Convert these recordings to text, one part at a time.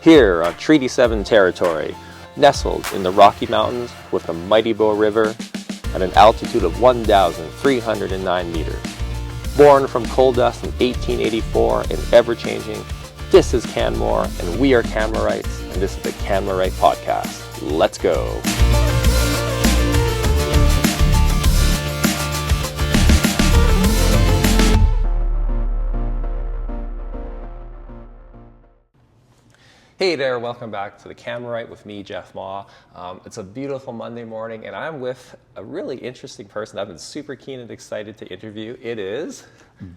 Here on Treaty 7 territory, nestled in the Rocky Mountains with the mighty Bow River at an altitude of 1,309 meters. Born from coal dust in 1884 and ever-changing, this is Canmore and we are Canmorites, and this is the Canmorite Podcast. Let's go. Hey there, welcome back to the Canmorite with me, Jeff Ma. It's a beautiful Monday morning and I'm with a really interesting person I've been super keen and excited to interview. It is...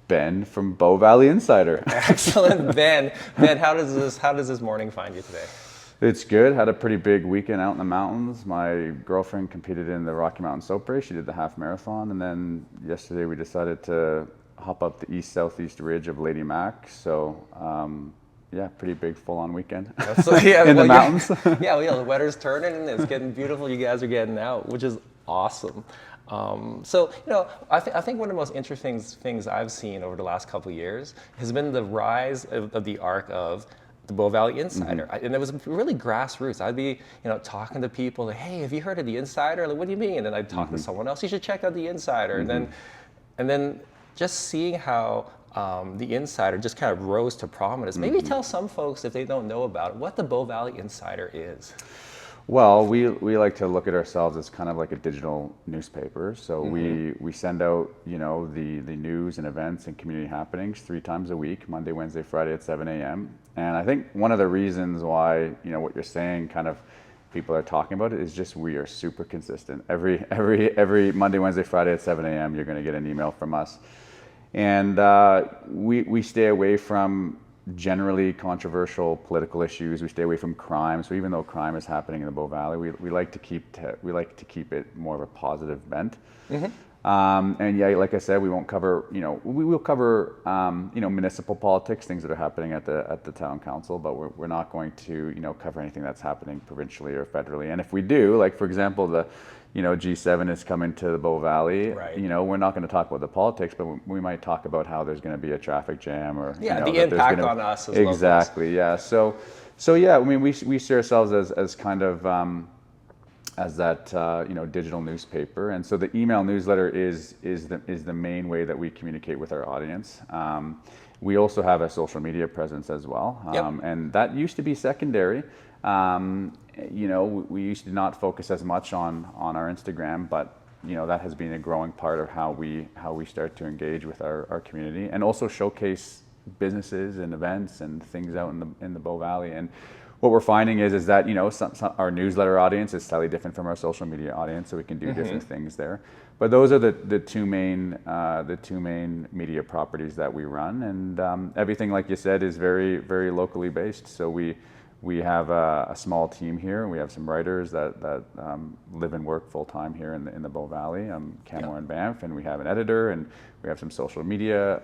Ben from Bow Valley Insider. Excellent, Ben. Ben, how does this morning find you today? It's good. Had a pretty big weekend out in the mountains. My girlfriend competed in the Rocky Mountain Soap Race. She did the half marathon, and then yesterday we decided to hop up the east-southeast ridge of Lady Mac. So, yeah, pretty big full-on weekend in the mountains. The weather's turning and it's getting beautiful. You guys are getting out, which is awesome. I think one of the most interesting things I've seen over the last couple of years has been the rise of the arc of the Bow Valley Insider. Mm-hmm. And it was really grassroots. I'd be, talking to people like, hey, have you heard of the Insider? Like, what do you mean? And then I'd talk to someone else, you should check out the Insider. And then just seeing how the Insider just kind of rose to prominence. Maybe tell some folks, if they don't know about it, what the Bow Valley Insider is. Well, we like to look at ourselves as kind of like a digital newspaper. So we send out, the news and events and community happenings 3 times a week, Monday, Wednesday, Friday at 7 a.m. And I think one of the reasons why, what you're saying kind of people are talking about it is just we are super consistent. Every Monday, Wednesday, Friday at 7 a.m. you're going to get an email from us. And we stay away from generally controversial political issues. We stay away from crime. So even though crime is happening in the Bow Valley, we like to keep it more of a positive bent. And yeah, like I said, we won't cover. We will cover municipal politics, things that are happening at the town council, but we're not going to cover anything that's happening provincially or federally. And if we do, like for example, the G7 is coming to the Bow Valley. Right. We're not going to talk about the politics, but we might talk about how there's going to be a traffic jam or the impact on us as exactly. Locals. Yeah. So yeah. I mean, we see ourselves as kind of as that digital newspaper, and so the email newsletter is the main way that we communicate with our audience. We also have a social media presence as well, and that used to be secondary. We used to not focus as much on our Instagram, but that has been a growing part of how we start to engage with our community and also showcase businesses and events and things out in the Bow Valley. And what we're finding is that our newsletter audience is slightly different from our social media audience, so we can do different things there. But those are the two main media properties that we run, and everything, like you said, is very, very locally based. So we have a small team here. We have some writers that live and work full time here in the Bow Valley, Canmore and Banff, and we have an editor, and we have some social media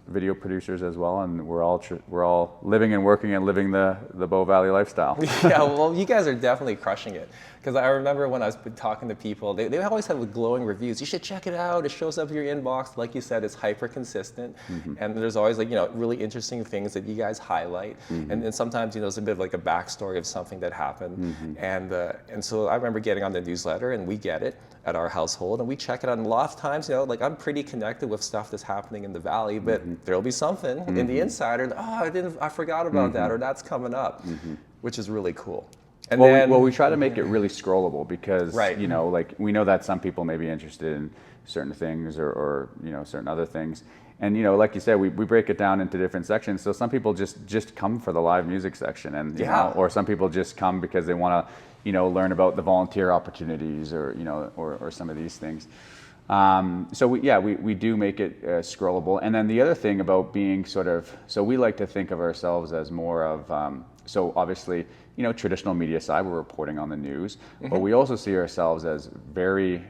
video producers as well, and we're all living and working and living the Bow Valley lifestyle. Yeah, well, you guys are definitely crushing it. Because I remember when I was talking to people, they always have glowing reviews. You should check it out. It shows up in your inbox. Like you said, it's hyper consistent. And there's always really interesting things that you guys highlight. And sometimes, it's a bit of like a backstory of something that happened. And so I remember getting on the newsletter, and we get it at our household, and we check it out. And a lot of times, I'm pretty connected with stuff that's happening in the Valley, but there'll be something in the Insider. I forgot about that, or that's coming up, which is really cool. And we try to make it really scrollable because, we know that some people may be interested in certain things or certain other things. And, like you said, we break it down into different sections. So some people just come for the live music section and, or some people just come because they want to, learn about the volunteer opportunities or some of these things. So we do make it scrollable. And then the other thing about being so we like to think of ourselves as more of, so obviously, traditional media side, we're reporting on the news, but we also see ourselves as very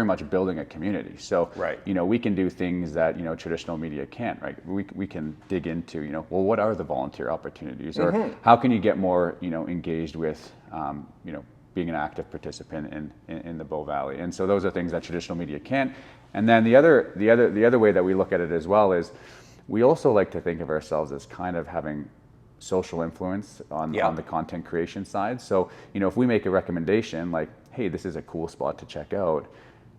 much building a community. So, we can do things that, traditional media can't, right? We can dig into, what are the volunteer opportunities, or how can you get more, engaged with, being an active participant in the Bow Valley. And so those are things that traditional media can't. And then the other way that we look at it as well is we also like to think of ourselves as kind of having social influence on Yeah. the content creation side. So, you know, if we make a recommendation like, hey, this is a cool spot to check out,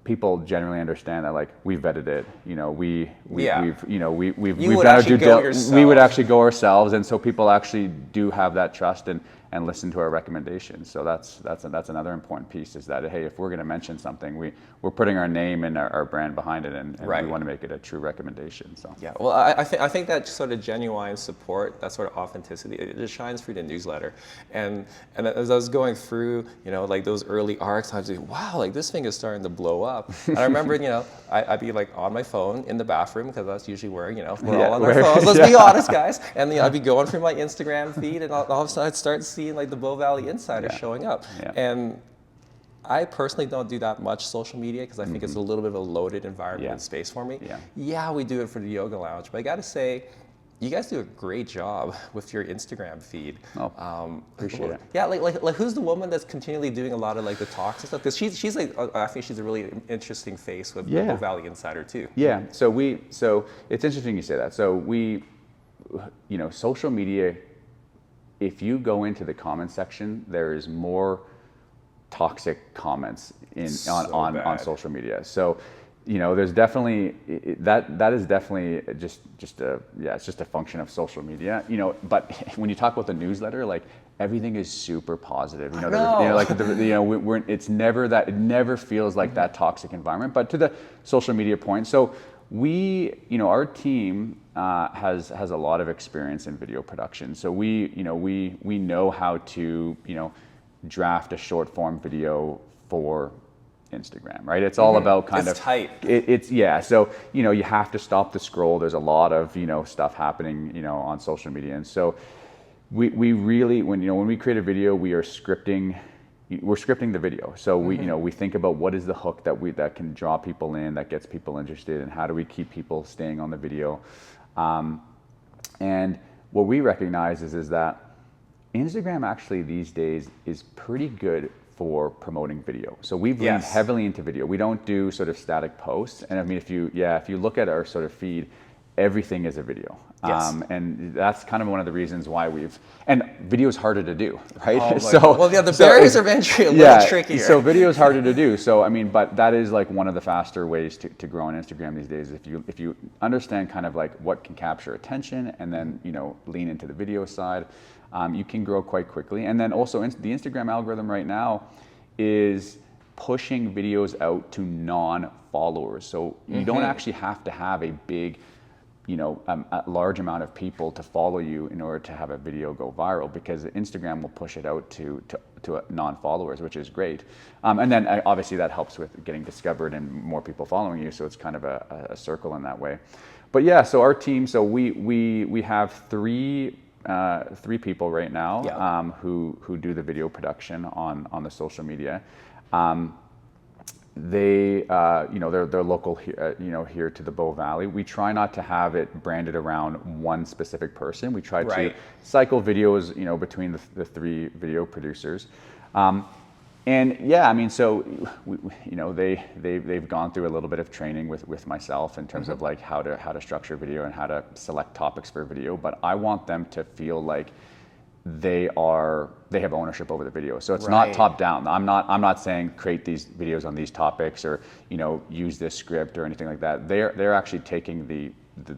people generally understand that like we've vetted it, you know, we've you know we've would done our actually go yourself. we would actually go ourselves, and so people actually do have that trust and listen to our recommendations. So that's another important piece, is that hey, if we're going to mention something, we're putting our name and our brand behind it, and Right. we want to make it a true recommendation. So Yeah, well, I think that sort of genuine support, that sort of authenticity, it just shines through the newsletter. And as I was going through, you know, like those early arcs, I was like, wow, like this thing is starting to blow up. And I remember, you know, I'd be like on my phone in the bathroom, because that's usually where, you know, we're all on our phones. Let's be honest, guys. And you know, I'd be going through my Instagram feed, and all of a sudden I'd start seeing like the Bow Valley Insider showing up. Yeah. And I personally don't do that much social media, because I think it's a little bit of a loaded environment and space for me. Yeah, we do it for the Yoga Lounge, but I got to say, you guys do a great job with your Instagram feed. Appreciate it. Yeah, like who's the woman that's continually doing a lot of like the talks and stuff? Because she's like, I think she's a really interesting face with the Bow Valley Insider too. Yeah. So it's interesting you say that. So we, you know, social media, if you go into the comment section, there is more toxic comments on social media. So, you know, there's definitely that is definitely just a function of social media. You know, but when you talk about the newsletter, like everything is super positive. You know, it's never that, it never feels like that toxic environment. But to the social media point, so we, you know, our team has a lot of experience in video production. So we know how to, you know, draft a short form video for Instagram, right? It's all about It's tight. So, you know, you have to stop the scroll. There's a lot of, you know, stuff happening, you know, on social media. And so we really, when we create a video, we're scripting the video. So we, you know, we think about what is the hook that can draw people in, that gets people interested, and how do we keep people staying on the video. And what we recognize is that Instagram actually these days is pretty good for promoting video. So we've leaned heavily into video. We don't do sort of static posts. And I mean, if you look at our sort of feed, everything is a video. And that's kind of one of the reasons why and video is harder to do, right? The barriers of entry are a little trickier. So video is harder to do. So, I mean, but that is like one of the faster ways to grow on Instagram these days. If you understand kind of like what can capture attention, and then, you know, lean into the video side, you can grow quite quickly. And then also the Instagram algorithm right now is pushing videos out to non-followers. So you don't actually have to have a big, you know, a large amount of people to follow you in order to have a video go viral, because Instagram will push it out to non-followers, which is great. And then obviously that helps with getting discovered and more people following you. So it's kind of a circle in that way. But yeah, so our team, so we have three people right now who do the video production on the social media. They, you know, they're local here, you know, here to the Bow Valley. We try not to have it branded around one specific person. We try to cycle videos, you know, between the three video producers. And yeah, I mean, so you know, they've gone through a little bit of training with myself in terms of like how to structure video and how to select topics for video. But I want them to feel like they have ownership over the video. So it's not top down. I'm not saying create these videos on these topics, or, you know, use this script or anything like that. They're actually taking the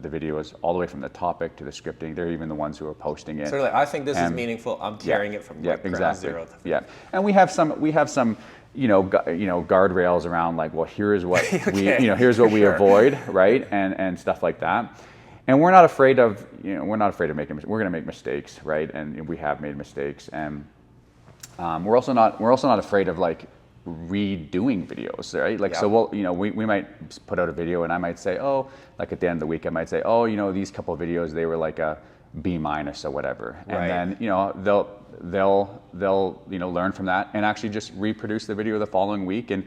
videos all the way from the topic to the scripting. They're even the ones who are posting it. So like, I think this is meaningful. I'm carrying it from ground zero to And we have some you know, guardrails around like, well, here's what here's what we avoid, right? And stuff like that. And we're not afraid of, you know, we're going to make mistakes, right? And we have made mistakes. And we're also not afraid of like redoing videos, right? Like, so we'll, you know, we might put out a video, and I might say, oh, like at the end of the week, I might say, oh, you know, these couple of videos, they were like a B- or whatever. And then, you know, they'll, you know, learn from that and actually just reproduce the video the following week. And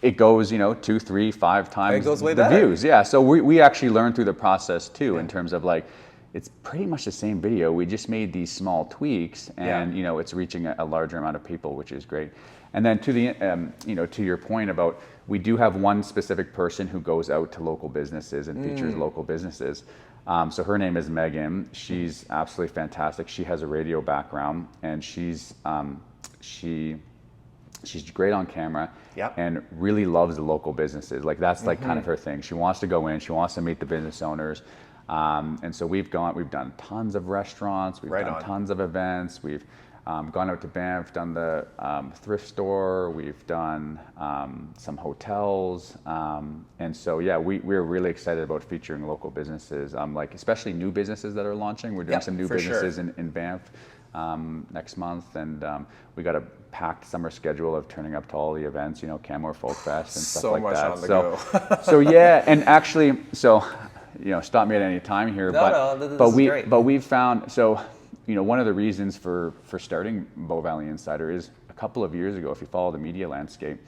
it goes, you know, 2, 3, 5 times the views. Yeah. So we actually learn through the process too, in terms of like, it's pretty much the same video. We just made these small tweaks, and you know, it's reaching a larger amount of people, which is great. And then to the to your point about, we do have one specific person who goes out to local businesses and features local businesses. So her name is Megan. She's absolutely fantastic. She has a radio background, and she's great on camera. Yep. And really loves the local businesses. Like that's like kind of her thing. She wants to go in. She wants to meet the business owners. And so we've done tons of restaurants. We've done tons of events. We've gone out to Banff, done the thrift store. We've done some hotels. And so, yeah, we're really excited about featuring local businesses, like especially new businesses that are launching. We're doing some new businesses in Banff next month. And we got a packed summer schedule of turning up to all the events, Canmore Folk Fest and stuff like that. So much on the go. So, yeah, and actually, stop me at any time here. This is great. But we've found, one of the reasons for starting Bow Valley Insider is a couple of years ago, if you follow the media landscape,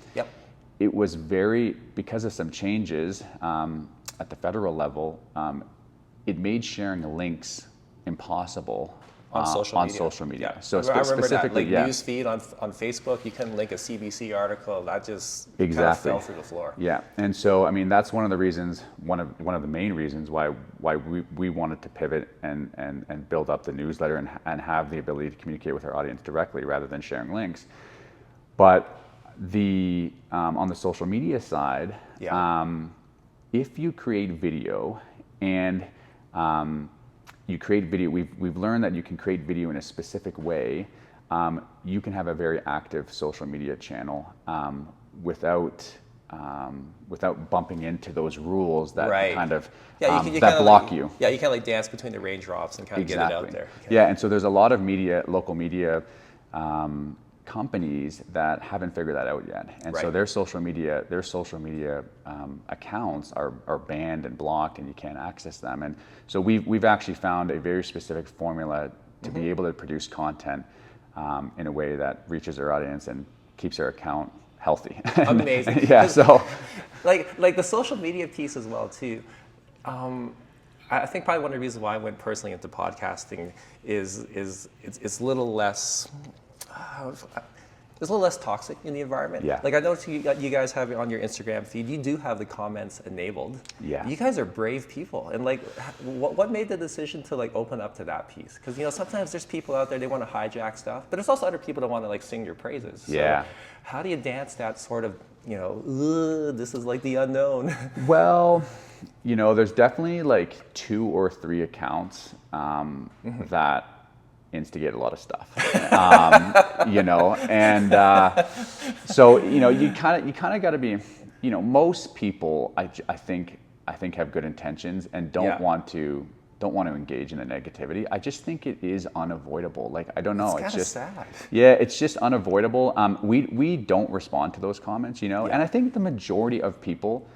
it was because of some changes at the federal level, it made sharing links impossible on social media. So I remember specifically, that, newsfeed on Facebook, you couldn't link a CBC article. That just kind of fell through the floor. Yeah, and so that's one of the reasons, one of the main reasons why we wanted to pivot and build up the newsletter and have the ability to communicate with our audience directly rather than sharing links. But on the social media side, if you create video and you create video, we've learned that you can create video in a specific way. You can have a very active social media channel without bumping into those rules that kind of that block you. Yeah, you kind of dance between the raindrops and kind of get it out there. Okay. Yeah, and so there's a lot of local media companies that haven't figured that out yet, and so their social media accounts are banned and blocked, and you can't access them. And so we've actually found a very specific formula to be able to produce content in a way that reaches our audience and keeps our account healthy. Amazing. Yeah. So, like the social media piece as well too. I think probably one of the reasons why I went personally into podcasting is it's a little less. It's a little less toxic in the environment. Yeah. Like I noticed you guys have on your Instagram feed, you do have the comments enabled. Yeah. You guys are brave people. And what made the decision to open up to that piece? Because sometimes there's people out there, they want to hijack stuff, but there's also other people that want to sing your praises. So yeah. How do you dance that sort of, this is like the unknown? Well, there's definitely 2 or 3 accounts that instigate a lot of stuff, and so you kind of got to be, most people I think have good intentions and don't want to engage in the negativity. I just think it is unavoidable. I don't know. It's just sad. Yeah, it's just unavoidable. We don't respond to those comments, and I think the majority of people.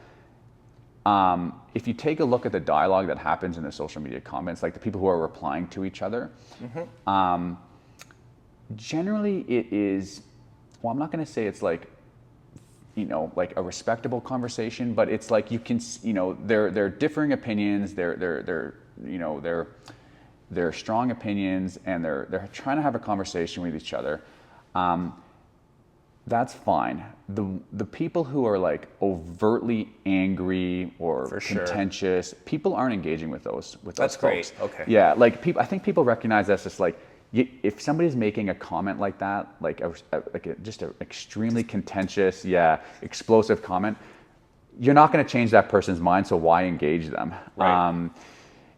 If you take a look at the dialogue that happens in the social media comments, the people who are replying to each other, generally it is, well, I'm not going to say it's a respectable conversation, but it's you can, they're differing opinions, they're strong opinions, and they're trying to have a conversation with each other. That's fine. The people who are overtly angry or contentious, people aren't engaging with those That's folks. Great. Okay. Yeah, I think people recognize that's just if somebody's making a comment like that, just an extremely contentious, explosive comment, you're not going to change that person's mind. So why engage them? Right.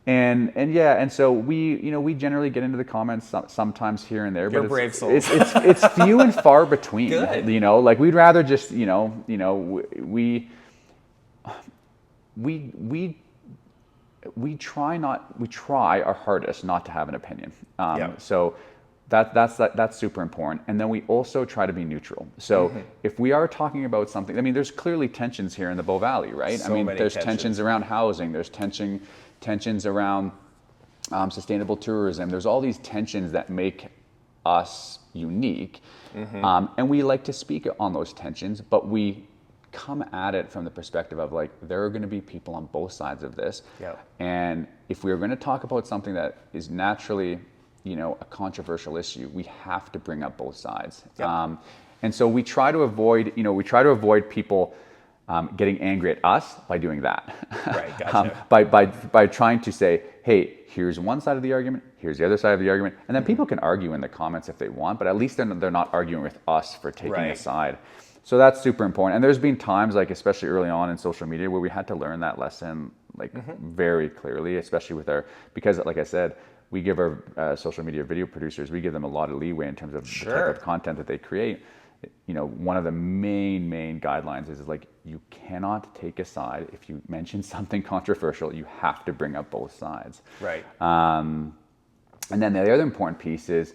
And so we generally get into the comments sometimes here and there, You're but brave souls. It's few and far between. Good. We'd rather just we try our hardest not to have an opinion. So that's super important. And then we also try to be neutral. So if we are talking about something, there's clearly tensions here in the Bow Valley, right? There's tensions around housing. There's tensions around sustainable tourism. There's all these tensions that make us unique. And we like to speak on those tensions, but we come at it from the perspective of there are going to be people on both sides of this. And if we're going to talk about something that is naturally, a controversial issue, we have to bring up both sides. And so we try to avoid people getting angry at us by doing that. Right, gotcha. By trying to say, hey, here's one side of the argument, here's the other side of the argument, and then people can argue in the comments if they want, but at least they're not arguing with us for taking a side. So that's super important. And there's been times, like especially early on in social media, where we had to learn that lesson like very clearly, especially with because like I said, we give our social media video producers, we give them a lot of leeway in terms of the type of content that they create. One of the main guidelines is like, you cannot take a side. If you mention something controversial, you have to bring up both sides. Right. And then the other important piece is,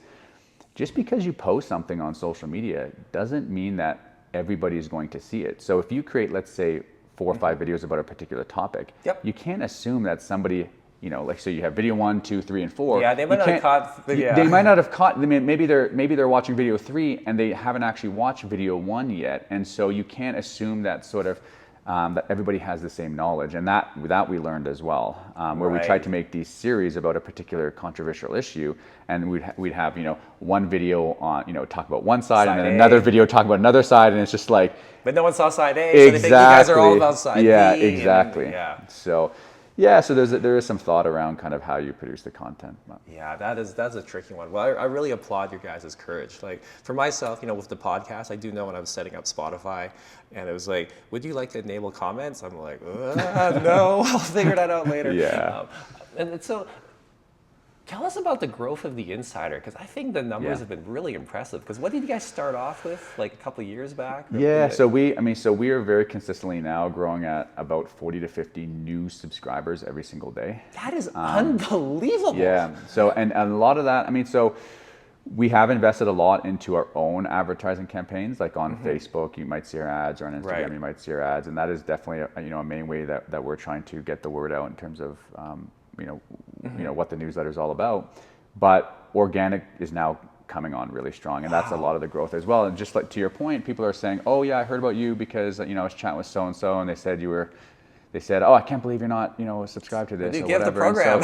just because you post something on social media doesn't mean that everybody is going to see it. So if you create, let's say, 4 or 5 videos about a particular topic, you can't assume that somebody, like, so you have video 1, 2, 3, and 4. Yeah, they might not have caught. They might not have caught. Maybe they're watching video 3 and they haven't actually watched video 1 yet, and so you can't assume that sort of that everybody has the same knowledge, and that we learned as well, where we tried to make these series about a particular controversial issue, and we'd have one video on talk about one side and then another video talk about another side, and it's just like. But no one saw side A, exactly. So they think you guys are all about side B. Yeah, exactly. So there is some thought around kind of how you produce the content. Yeah, that's a tricky one. Well, I really applaud your guys' courage. Like for myself, with the podcast, I do know when I was setting up Spotify, and it was like, would you like to enable comments? I'm like, no, I'll figure that out later. Yeah. And so, tell us about the growth of the Insider, because I think the numbers have been really impressive. Because what did you guys start off with, like a couple of years back? Yeah, so we are very consistently now growing at about 40 to 50 new subscribers every single day. That is unbelievable. Yeah. So and a lot of that, so we have invested a lot into our own advertising campaigns, like on Facebook, you might see our ads, or on Instagram, you might see our ads, and that is definitely a main way that we're trying to get the word out in terms of what the newsletter is all about. But organic is now coming on really strong, and that's a lot of the growth as well. And just like to your point, people are saying, "Oh yeah, I heard about you because I was chatting with so and so, and they said, oh, I can't believe you're not subscribed to this." You or get whatever. the program.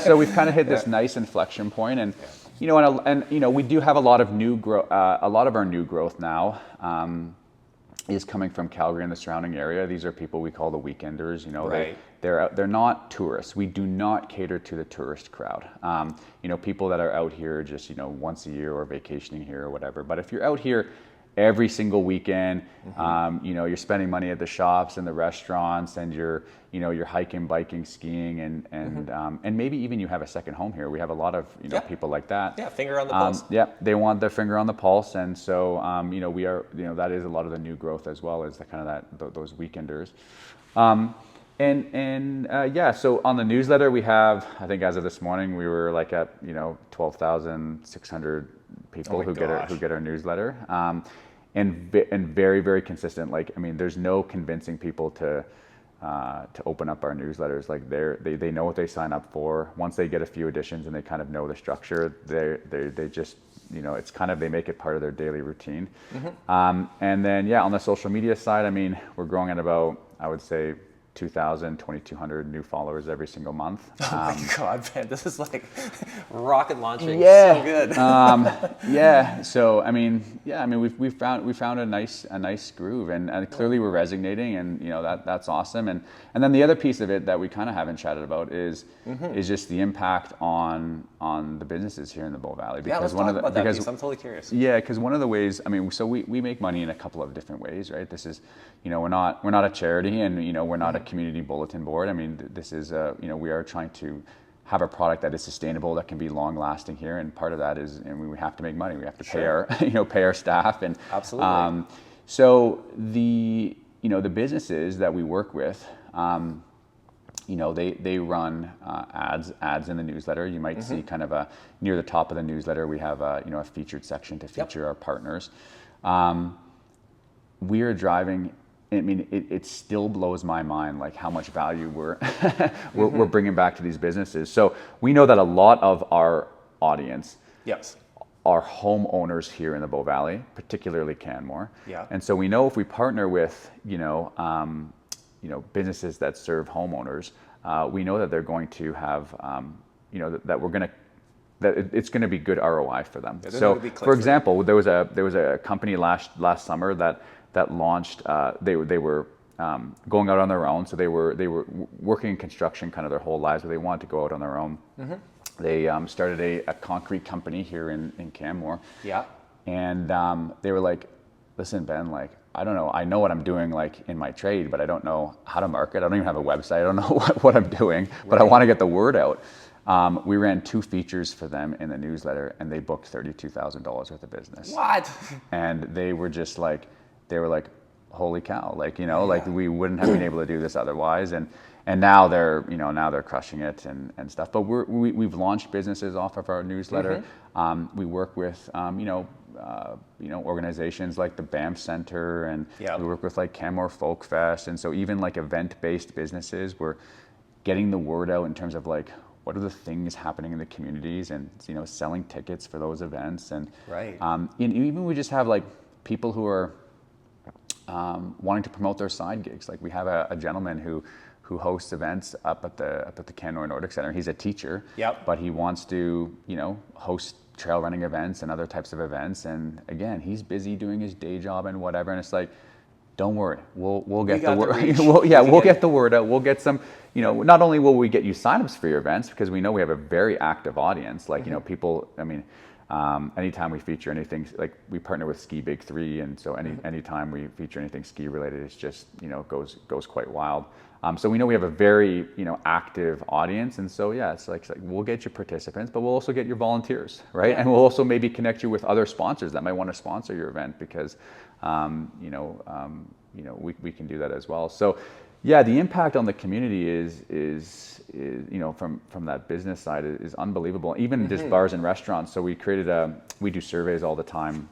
So we've kind of hit this nice inflection point, and we do have a lot of a lot of our new growth now. Is coming from Calgary and the surrounding area. These are people we call the weekenders. They're not tourists. We do not cater to the tourist crowd. People that are out here just once a year or vacationing here or whatever. But if you're out here every single weekend, you're spending money at the shops and the restaurants, and you're hiking, biking, skiing, and maybe even you have a second home here. We have a lot of people like that. Yeah, finger on the pulse. They want their finger on the pulse, and so we are that is a lot of the new growth as well, as the kind of those weekenders. So on the newsletter we have, I think as of this morning, we were like at 12,600 people who get our newsletter, and very, very consistent. There's no convincing people to open up our newsletters. Like they know what they sign up for. Once they get a few editions and they kind of know the structure, they just it's kind of, they make it part of their daily routine. And then on the social media side, we're growing at about, I would say, 2,000, 2,200 new followers every single month. Oh my God, man, this is like rocket launching. Yeah. So good. So we found a nice groove, and clearly we're resonating, and that's awesome. And then the other piece of it that we kind of haven't chatted about is just the impact on the businesses here in the Bow Valley. Because let's talk about that piece. I'm totally curious. Yeah, because one of the ways, so we make money in a couple of different ways, right? This is, we're not a charity, and we're not a community bulletin board. This is we are trying to have a product that is sustainable, that can be long lasting here, and part of that is, we have to make money. We have to pay our pay our staff, and absolutely. So the the businesses that we work with, they run ads in the newsletter. You might see kind of near the top of the newsletter, we have a featured section to feature our partners. We are driving. It still blows my mind, like how much value we're bringing back to these businesses. So we know that a lot of our audience are homeowners here in the Bow Valley, particularly Canmore. Yeah. And so we know if we partner with businesses that serve homeowners, we know that they're going to have that that it's going to be good ROI for them. there's So, gonna be click for through. example, there was a company last summer that launched. They were going out on their own. So they were working in construction kind of their whole lives, but they wanted to go out on their own. They started a concrete company here in Canmore. Yeah. And they were like, listen, Ben, like, I don't know. I know what I'm doing like in my trade, but I don't know how to market. I don't even have a website. I don't know what I'm doing, but I want to get the word out. We ran 2 features for them in the newsletter, and they booked $32,000 worth of business. What? And they were just like, holy cow, like, you know, like we wouldn't have been able to do this otherwise. And now they're, you know, now they're crushing it and stuff. But we've launched businesses off of our newsletter. We work with, organizations like the Banff Center, and we work with like Canmore Folk Fest. And so even like event-based businesses, we're getting the word out in terms of like, what are the things happening in the communities, and, you know, selling tickets for those events. And and even we just have like people who are wanting to promote their side gigs. Like we have a gentleman who hosts events up at the Canmore Nordic Center. He's a teacher, but he wants to, you know, host trail running events and other types of events. And again, he's busy doing his day job and whatever. And it's like, don't worry, we'll get the word. We'll get the word out. We'll get some, you know, not only will we get you signups for your events, because we know we have a very active audience. Like, you know, people, I mean, anytime we feature anything, like we partner with Ski Big 3, and so anytime we feature anything ski related, it's just, you know, goes quite wild. So we know we have a very, you know, active audience, and so it's like we'll get your participants, but we'll also get your volunteers, right? And we'll also maybe connect you with other sponsors that might want to sponsor your event, because we can do that as well. So the impact on the community is you know, from that business side is unbelievable. Even just bars and restaurants. So we do surveys all the time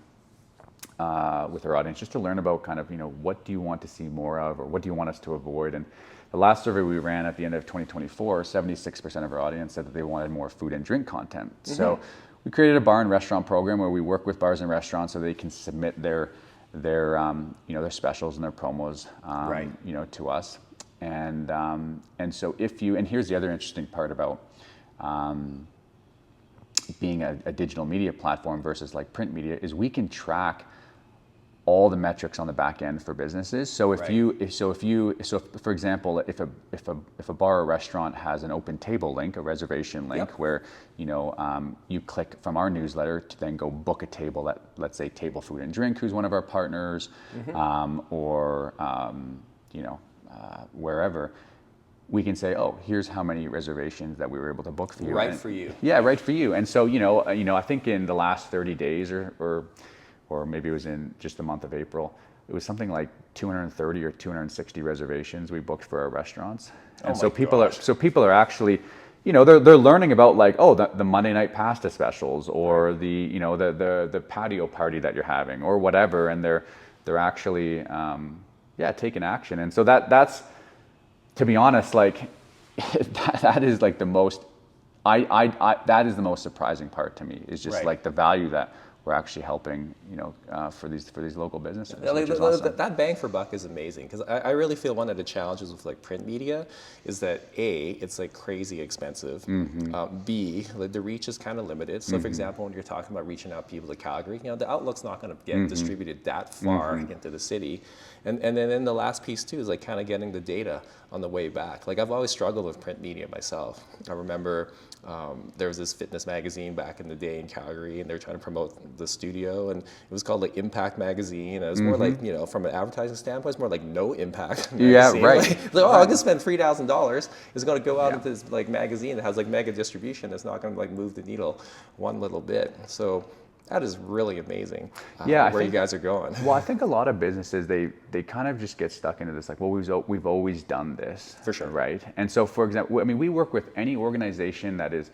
with our audience, just to learn about kind of, you know, what do you want to see more of, or what do you want us to avoid. And the last survey we ran at the end of 2024, 76% of our audience said that they wanted more food and drink content. So we created a bar and restaurant program where we work with bars and restaurants so they can submit their specials and their promos, you know, to us. And so and here's the other interesting part about being a digital media platform versus like print media, is we can track all the metrics on the back end for businesses. So for example, if a bar or restaurant has an open table link, a reservation link, where, you know, you click from our newsletter to then go book a table at, let's say, Table Food and Drink, who's one of our partners, or wherever, we can say, oh, here's how many reservations that we were able to book for you. Right for you. Yeah, right for you. And so, you know, I think in the last 30 days or maybe it was in just the month of April, it was something like 230 or 260 reservations we booked for our restaurants. And so people are actually, you know, they're learning about like, oh, the Monday night pasta specials, or the, you know, the patio party that you're having, or whatever, and they're actually taking action. And so that's, to be honest, like that is like the most that is the most surprising part to me, is just like the value that we're actually helping, you know, for these local businesses. Awesome. That bang for buck is amazing, because I really feel one of the challenges with like print media is that A, it's like crazy expensive. B, like the reach is kind of limited. So for example, when you're talking about reaching out people to Calgary, you know, the Outlook's not going to get distributed that far into the city. And then the last piece too is like kind of getting the data on the way back. Like I've always struggled with print media myself. I remember there was this fitness magazine back in the day in Calgary, and they were trying to promote the studio, and it was called like Impact Magazine. And it was more like, you know, from an advertising standpoint, it's more like No Impact Magazine. Yeah, right. Like, I'm gonna spend $3,000. It's gonna go out into this like magazine that has like mega distribution. It's not gonna like move the needle one little bit. So that is really amazing. Where you guys are going. Well, I think a lot of businesses, they kind of just get stuck into this like, well, we've always done this. For sure. Right. And so, for example, I mean, we work with any organization that is,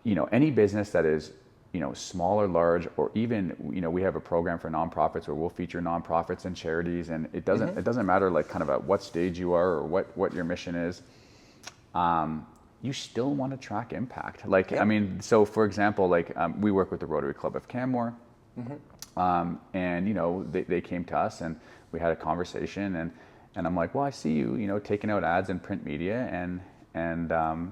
you know, any business that is, you know, small or large, or even, you know, we have a program for nonprofits where we'll feature nonprofits and charities, and it doesn't matter like kind of at what stage you are or what your mission is. You still want to track impact. Like, I mean, so for example, like we work with the Rotary Club of Canmore, and, you know, they came to us and we had a conversation, and I'm like, well, I see you, you know, taking out ads in print media, and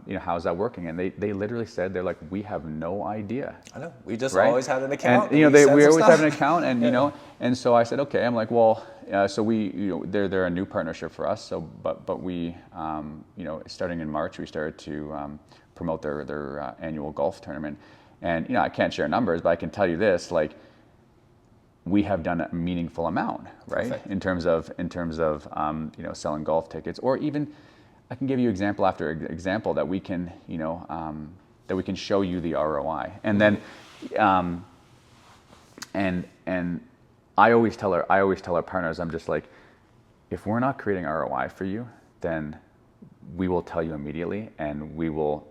you know, how's that working? And they literally said, they're like, we have no idea. I know. We just Right? always had an account. And you know, send we some always stuff. have an account, and you know, and so I said, okay. I'm like, well, so we, you know, they're a new partnership for us. So, but we, you know, starting in March, we started to promote their annual golf tournament. And you know, I can't share numbers, but I can tell you this, like, we have done a meaningful amount, right? Perfect. In terms of you know, selling golf tickets, or even I can give you example after example that we can, you know, that we can show you the ROI. And then, and I always tell our partners, I'm just like, if we're not creating ROI for you, then we will tell you immediately, and we will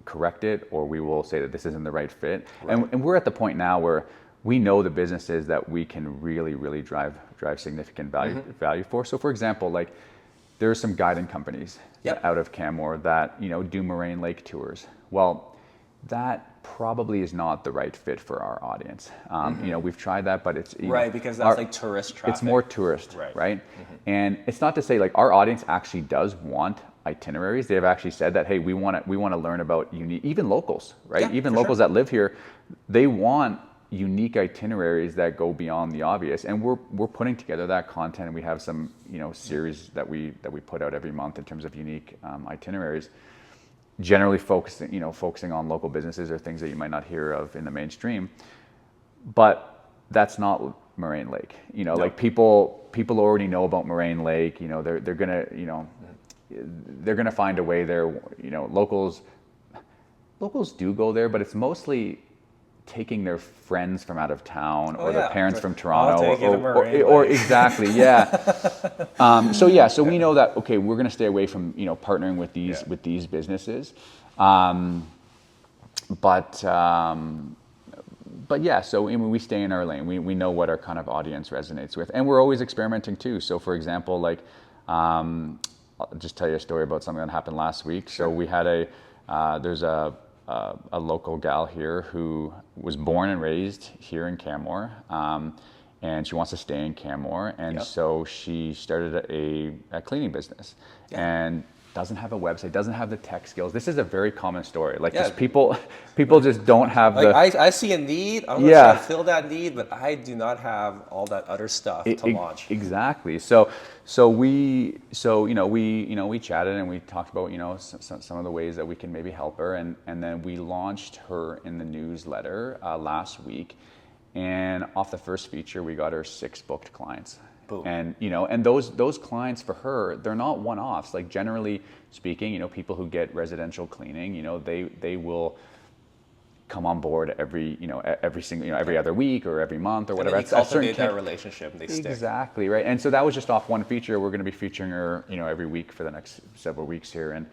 correct it, or we will say that this isn't the right fit. Right. And we're at the point now where we know the businesses that we can really drive significant value for. So for example, like, there are some guiding companies out of Canmore that, you know, do Moraine Lake tours. Well, that probably is not the right fit for our audience. You know, we've tried that, but it's Right, because that's like tourist traffic. It's more tourist, right? And it's not to say, like, our audience actually does want itineraries. They have actually said that, hey, we want to learn about unique, even locals, right? Yeah, even for locals sure. that live here, they want unique itineraries that go beyond the obvious, and we're putting together that content. And we have some, you know, series that we put out every month in terms of unique itineraries, generally focusing on local businesses or things that you might not hear of in the mainstream. But that's not Moraine Lake. You know, like, people already know about Moraine Lake. You know, they're gonna, you know, they're gonna find a way there. You know, locals do go there, but it's mostly taking their friends from out of town, or their parents from Toronto, or exactly, so we know that, okay, we're going to stay away from, you know, partnering with these businesses, but yeah, so I mean, we stay in our lane. We know what our kind of audience resonates with, and we're always experimenting too. So for example, like, I'll just tell you a story about something that happened last week. So we had there's a local gal here who was born and raised here in Canmore, and she wants to stay in Canmore, and so she started a cleaning business, and doesn't have a website, doesn't have the tech skills. This is a very common story. Like, just people just don't have like, I see a need. I'm going to try to fill that need, but I do not have all that other stuff to launch. Exactly. So we chatted, and we talked about, you know, some of the ways that we can maybe help her, and then we launched her in the newsletter last week, and off the first feature we got her 6 booked clients. Boom. And you know, and those clients for her, they're not one-offs. Like, generally speaking, you know, people who get residential cleaning, you know, they will come on board every single, you know, every other week or every month or whatever. And they cultivate that relationship, and they stick. Exactly, right. And so that was just off one feature. We're going to be featuring her, you know, every week for the next several weeks here, and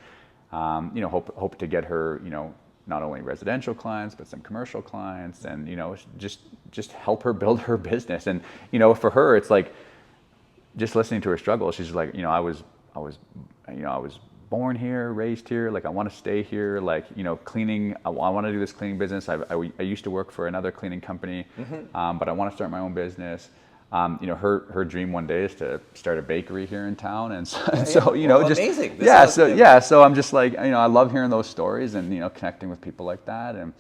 you know, hope to get her, you know, not only residential clients but some commercial clients, and you know, just help her build her business. And you know, for her, it's like, just listening to her struggle, she's like, you know, I was born here, raised here, like, I want to stay here, like, you know, cleaning, I want to do this cleaning business. I used to work for another cleaning company, but I want to start my own business. You know, her dream one day is to start a bakery here in town, and so you know, just amazing. So I'm just like, you know, I love hearing those stories, and you know, connecting with people like that, and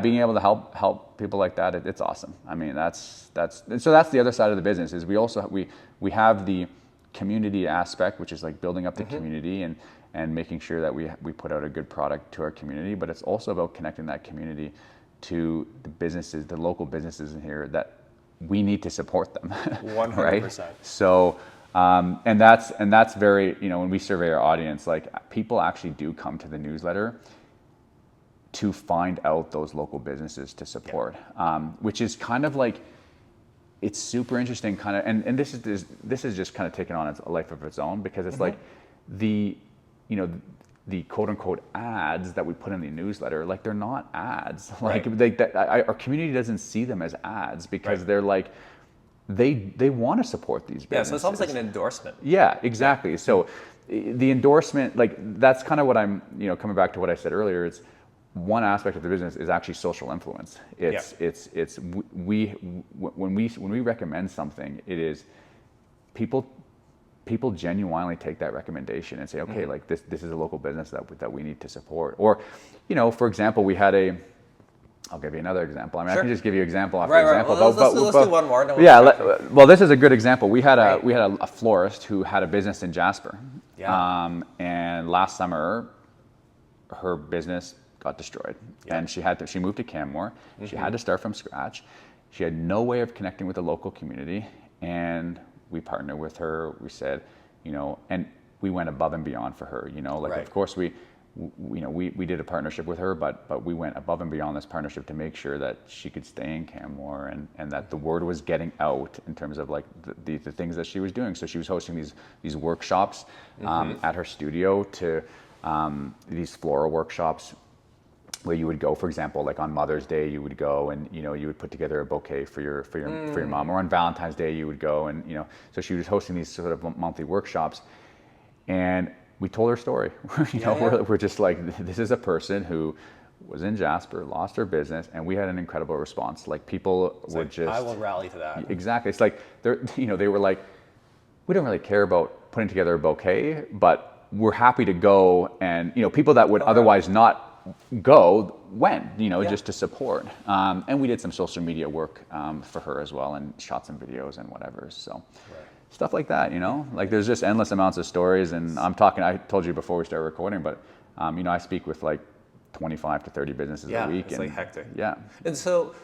being able to help people like that, it's awesome. I mean, that's the other side of the business. Is we also we have the community aspect, which is like building up the community and making sure that we put out a good product to our community, but it's also about connecting that community to the businesses, the local businesses in here, that we need to support them. 100%. Right? So and that's very, you know, when we survey our audience, like, people actually do come to the newsletter to find out those local businesses to support, which is kind of like, it's super interesting, kind of, and this is just kind of taken on a life of its own, because it's like the quote unquote ads that we put in the newsletter, like, they're not ads. Like, our community doesn't see them as ads, because they're like, they want to support these businesses. Yeah, so it's almost like an endorsement. Yeah, exactly. So the endorsement, like, that's kind of what I'm, you know, coming back to what I said earlier. It's one aspect of the business is actually social influence. When we recommend something, it is people people genuinely take that recommendation and say, okay, like this is a local business that we need to support. Or, you know, for example, I'll give you another example. I mean, Sure. I can just give you example after Right. example. Well, let's do one more. Then Yeah. Well, this is a good example. We had a florist who had a business in Jasper. Yeah. And last summer, her business got destroyed, and she moved to Canmore. She had to start from scratch. She had no way of connecting with the local community, and we partnered with her. We said, you know, and we went above and beyond for her. You know, like of course we did a partnership with her, but we went above and beyond this partnership to make sure that she could stay in Canmore and that the word was getting out in terms of like the things that she was doing. So she was hosting these workshops at her studio to these floral workshops where you would go, for example, like on Mother's Day, you would go and, you know, you would put together a bouquet for your mom, or on Valentine's Day, you would go and, you know, so she was hosting these sort of monthly workshops, and we told her story. We're just like, this is a person who was in Jasper, lost her business, and we had an incredible response. Like people were just, I will rally to that. Exactly. It's like they were like, we don't really care about putting together a bouquet, but we're happy to go, and you know, people that would otherwise not go went, you know, just to support. And we did some social media work for her as well, and shot some videos and whatever. So stuff like that, you know, like there's just endless amounts of stories. And I told you before we started recording, but you know, I speak with like 25 to 30 businesses a week. It's like hectic. Yeah. And so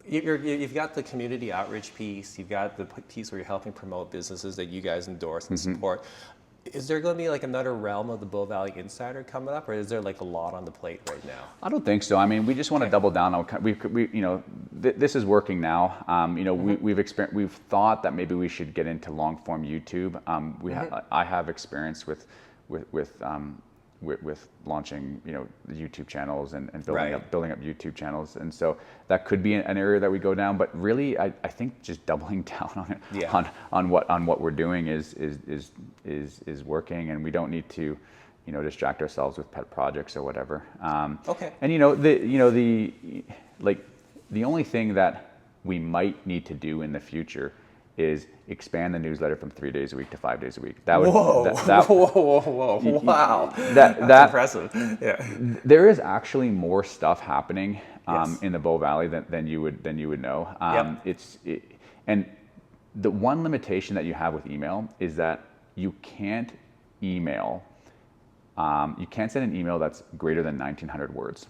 you've got the community outreach piece, you've got the piece where you're helping promote businesses that you guys endorse and support. Is there going to be like another realm of the Bow Valley Insider coming up, or is there like a lot on the plate right now? I don't think so. I mean, we just want to double down on, we you know, this is working now. You know, we've thought that maybe we should get into long form YouTube. I have experience with launching, you know, the YouTube channels and building up YouTube channels, and so that could be an area that we go down. But really, I think just doubling down on it, on what we're doing is working, and we don't need to, you know, distract ourselves with pet projects or whatever. And you know, the only thing that we might need to do in the future is expand the newsletter from 3 days a week to 5 days a week. That would, whoa, wow. That's impressive. Yeah. There is actually more stuff happening in the Bow Valley than you would know. And the one limitation that you have with email is that you can't email. You can't send an email that's greater than 1,900 words.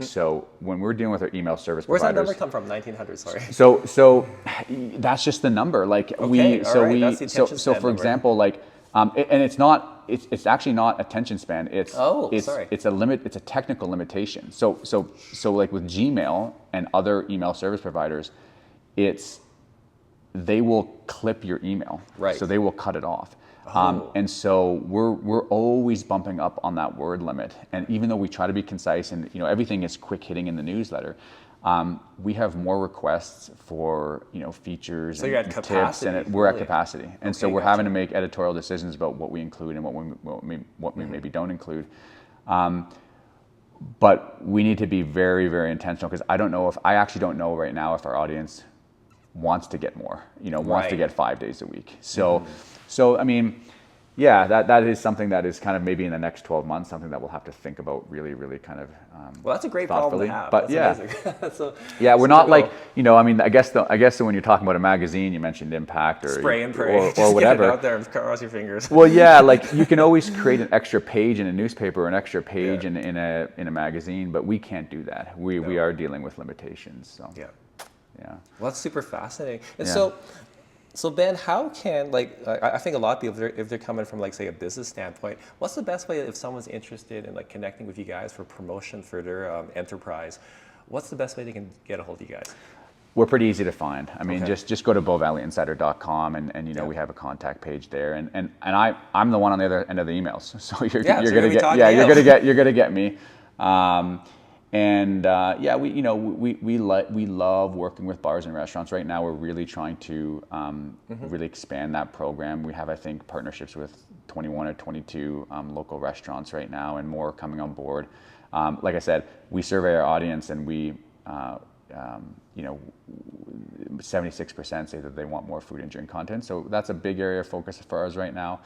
So when we're dealing with our email service providers, where's that number come from? 1900, sorry. So that's just the number. Like so for example, like and it's actually not attention span. It's a limit. It's a technical limitation. So like with Gmail and other email service providers, they will clip your email. Right. So they will cut it off. And so we're always bumping up on that word limit. And even though we try to be concise and, you know, everything is quick hitting in the newsletter, we have more requests for, you know, features and tips, and we're at capacity. And so we're having to make editorial decisions about what we include and what we maybe don't include. But we need to be very, very intentional, because I actually don't know right now if our audience wants to get more, you know, wants to get 5 days a week. So I mean, yeah, that is something that is kind of maybe in the next 12 months, something that we'll have to think about really, really kind of well, that's a great problem to have. But that's we're not like, you know, I mean, I guess when you're talking about a magazine, you mentioned Impact or Spray and Pray or whatever. Get it out there and cross your fingers. Well, yeah, like you can always create an extra page in a newspaper or an extra page in a magazine, but we can't do that. We are dealing with limitations. So yeah. Well, that's super fascinating. And so Ben, how can, like, I think a lot of people, if they're coming from, like, say, a business standpoint, what's the best way if someone's interested in, like, connecting with you guys for promotion for their enterprise? What's the best way they can get a hold of you guys? We're pretty easy to find. I mean, just go to bowvalleyinsider.com and you know, we have a contact page there, and I'm the one on the other end of the emails, so you're gonna get me. We love working with bars and restaurants. Right now, we're really trying to really expand that program. We have, I think, partnerships with 21 or 22 local restaurants right now, and more coming on board. Like I said, we survey our audience, and you know, 76% say that they want more food and drink content. So that's a big area of focus for us right now.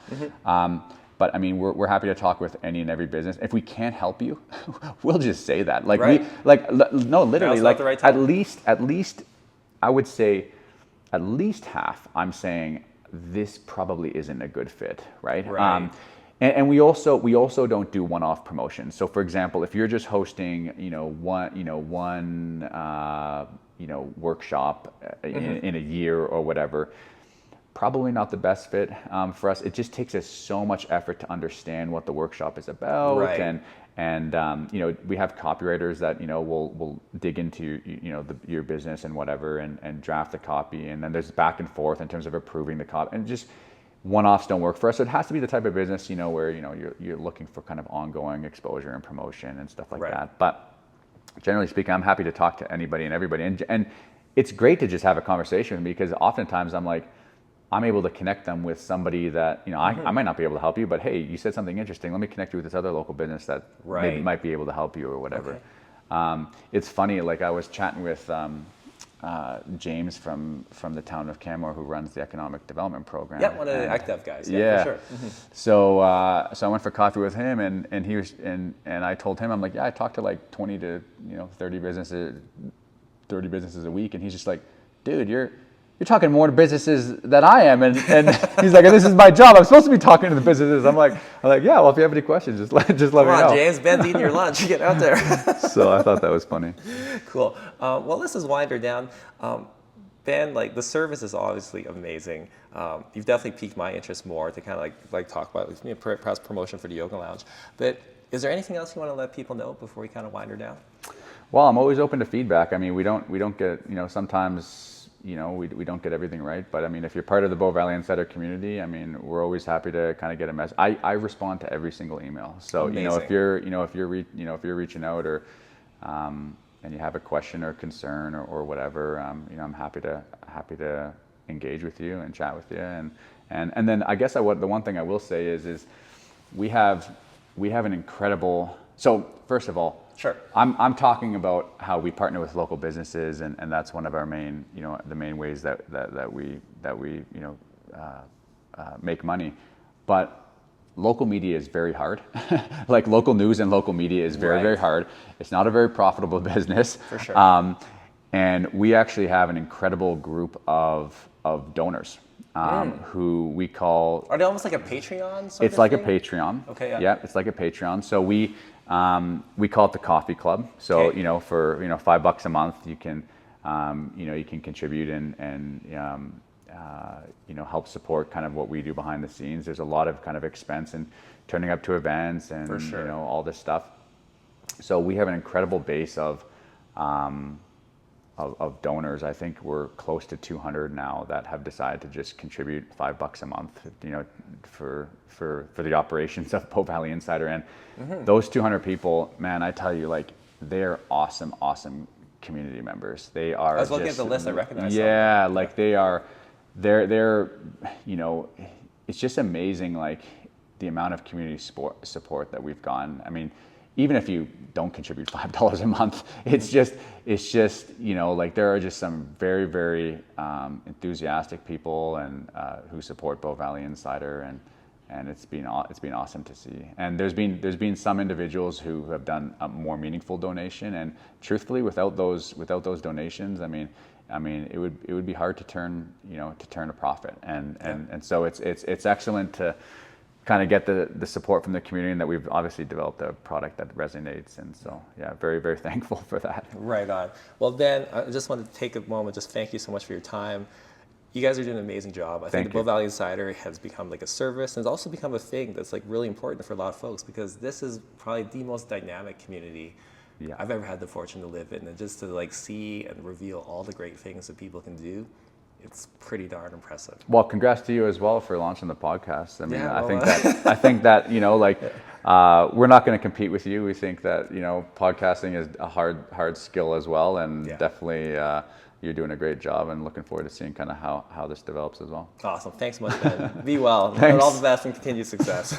But I mean, we're happy to talk with any and every business. If we can't help you, we'll just say that. Like right. No, literally, Now's like not the right at time. least, I would say, at least half. I'm saying this probably isn't a good fit, right? Right. And we also don't do one-off promotions. So, for example, if you're just hosting, one workshop in a year or whatever, probably not the best fit for us. It just takes us so much effort to understand what the workshop is about, Right. and we have copywriters that will dig into your business and whatever and draft the copy, and then there's back and forth in terms of approving the copy, and just one-offs don't work for us. So it has to be the type of business where you're looking for kind of ongoing exposure and promotion and stuff like Right. that. But generally speaking, I'm happy to talk to anybody and everybody, and it's great to just have a conversation with me, because oftentimes I'm able to connect them with somebody that I might not be able to help you, but hey, you said something interesting. Let me connect you with this other local business that maybe Right. might be able to help you or whatever. Okay. It's funny. Like I was chatting with James from the town of Canmore, who runs the economic development program. Yeah, one of the ACTEV guys. Yeah, Yeah. for sure. So I went for coffee with him, and he was and I told him, I'm like, yeah, I talked to like 20 to 30 businesses a week, and he's just like, dude, you're talking more to businesses than I am, and he's like, this is my job. I'm supposed to be talking to the businesses. I'm like, yeah. Well, if you have any questions, just let me know. Come on, James. Ben's eating your lunch. Get out there. So I thought that was funny. Cool. Well, this is wind her down. Ben, like the service is obviously amazing. You've definitely piqued my interest more to kind of like talk about perhaps promotion for the Yoga Lounge. But is there anything else you want to let people know before we kind of wind her down? Well, I'm always open to feedback. I mean, we don't get sometimes we don't get everything right, but I mean, if you're part of the Bow Valley Insider community, I mean, we're always happy to kind of get a message. I respond to every single email. So Amazing. if you're reaching out or and you have a question or concern or whatever, I'm happy to engage with you and chat with you, and then I guess the one thing I will say is we have an incredible. So first of all, Sure. I'm talking about how we partner with local businesses, and that's one of our main, the main ways that we make money. But local media is very hard. Like local news and local media is very, Right. very hard. It's not a very profitable business. For sure. And we actually have an incredible group of donors who we call. Are they almost like a Patreon sort It's of like a thing? Patreon. Okay, yeah. Yeah, it's like a Patreon. So we call it the Coffee Club. So Okay. for $5 a month, you can you can contribute and help support kind of what we do behind the scenes. There's a lot of kind of expense in turning up to events and For sure. all this stuff. So we have an incredible base of donors. I think we're close to 200 now that have decided to just contribute $5 a month, for the operations of Bow Valley Insider. And those 200 people, man, I tell you, like, they're awesome community members. They are. I was looking at the list, I recognize some. Yeah, like they're it's just amazing, like the amount of community support that we've gotten. I mean, even if you don't contribute $5 a month, it's just like there are just some very, very enthusiastic people and who support Bow Valley Insider, and it's been awesome to see. And there's been some individuals who have done a more meaningful donation, and truthfully, without those donations, I mean, it would be hard to turn a profit, and so it's excellent to kind of get the support from the community, and that we've obviously developed a product that resonates, and so yeah, very, very thankful for that. Right on. Well, Ben, I just wanted to take a moment, just thank you so much for your time. You guys are doing an amazing job. I think Thank the Bow you. Valley Insider has become like a service, and it's also become a thing that's like really important for a lot of folks, because this is probably the most dynamic community Yeah. I've ever had the fortune to live in, and just to like see and reveal all the great things that people can do, it's pretty darn impressive. Well, congrats to you as well for launching the podcast. I mean, Yeah, well, I think that we're not going to compete with you. We think that podcasting is a hard skill as well, and Yeah. definitely you're doing a great job, and looking forward to seeing kind of how this develops as well. Awesome. Thanks so much, Ben. Be well. Thanks. And all the best and continued success.